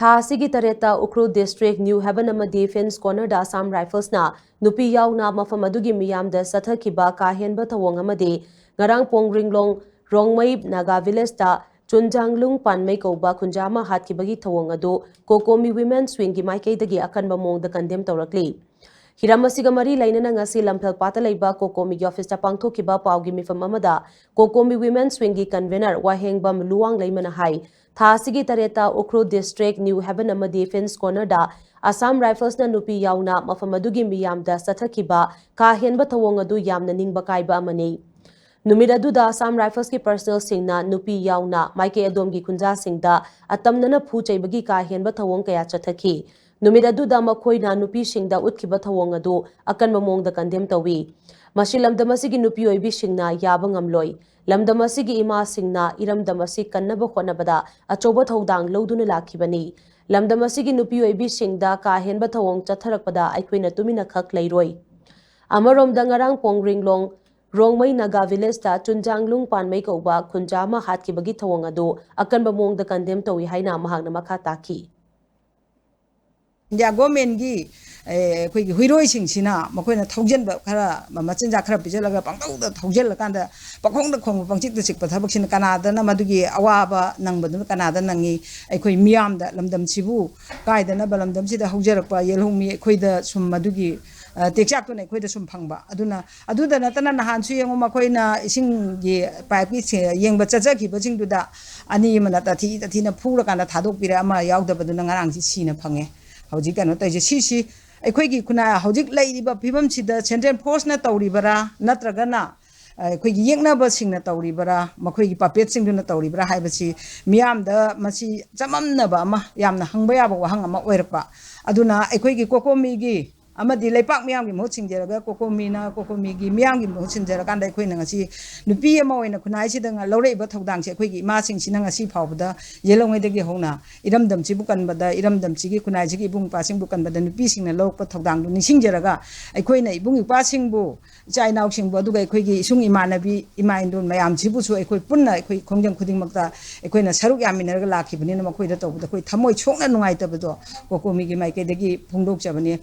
Tha sigi tareta Ukhrul District New Haven amadi Fence Corner da Assam Rifles na nupi yauna mafam adugi miyam da sathakiba kahenba thawong amadi ngarang pongringlong rongmai naga village da chunjanglung panmai kauba kunjama hatkibagi thawong adu Cocomi women swing gi maikei dagi akanba mong da condemn tawrakli Hiramasiga mari lainana ngasi lamphel pata leiba Cocomi gi office ta pangthokiba paugi mifam amada Cocomi women swing gi convener wahengbam luwang leimana hai Tha sigi tareta Ukhrul District New Haven amadi Fence Corner da Assam Rifles na nupi yauna mafam adugi miyam da sathakiba kahenba thawong adu yamna ningba kaiba amani Numid aduda Assam Rifles ki personnel singna nupi yauna maike adomgi kunja singda atamnana phu chaibagi kahenba thawong kaya chathaki Numid aduda makhoina nupi singda utkiba thawong adu akan mamong da condemn tawi Masilamdamasigi nupi oibi singna yaba ngamloi Lamdamasigi ima singna iramdamasi kannaba khonabada achoba thodang loduna lakhibani Lamdamasigi nupi oibi singda kahenba thawong chatharakpada aikoina tumina khak leiroi Amarom dangarang pongringlong Rongmai Naga Village ta Chunjanglung Panmai kauba kunjama hatkibagi thawong adu akan mamong da condemn tawi haina mahangna makha taki India government gi koi gi huiroi sing sina makoina thaujen ba khara machinja khara bijalaga pangtau da thaujel kanda pakhong da khong pangchik da sikpa thabak sin kanada na madugi awaba nangba du kanada nangi aikoi miyam da lamdam chibu kaida na balamdam si da haujarakpa yelhumi khoi da sum madugi tekchak to ne khoi da sum phangba aduda na tana na han su yengo makoina ising gi pipe gi yengba chachaki ba jing du da ani mana ta thi na phura kanda thadok pira ama yaudda badu na ngarang si sina phange Hojik kano taise sisi aikoigi kuna hojik lairiba phibam sida central force na tawribara natragana aikoigi yeknaba singna tawribara makoigi puppet singduna tawribara haibasi miyamda masi jamamnaba ama yamna hangba yaba wahang ama oirakpa aduna aikoigi Cocomi gi amadi leipak miyamgi mohut singjeraga Cocomi gi miyamgi mohut singjeraga aikoina ngasi nupi ama oina kunai sida nga loreba thodang se aikoigi ma singsina ngasi phawbada yelongwedagi hona iramdam chibu kanbada iramdam chigi kunai chigi ibung pasing bu kanbada nupi singna lokpa thodang du nisingjeraga aikoina ibung ipasingbu chainau singbu aduga aikoigi isung imanabi imaindon mayam chibu su aikoi punna aikoi khongjang khudingmakta aikoina saruk yaminaraga lakhibani na makoida tawbada koi thamoi chokna nungai tabado Cocomi gi maike dagi phungdok chabani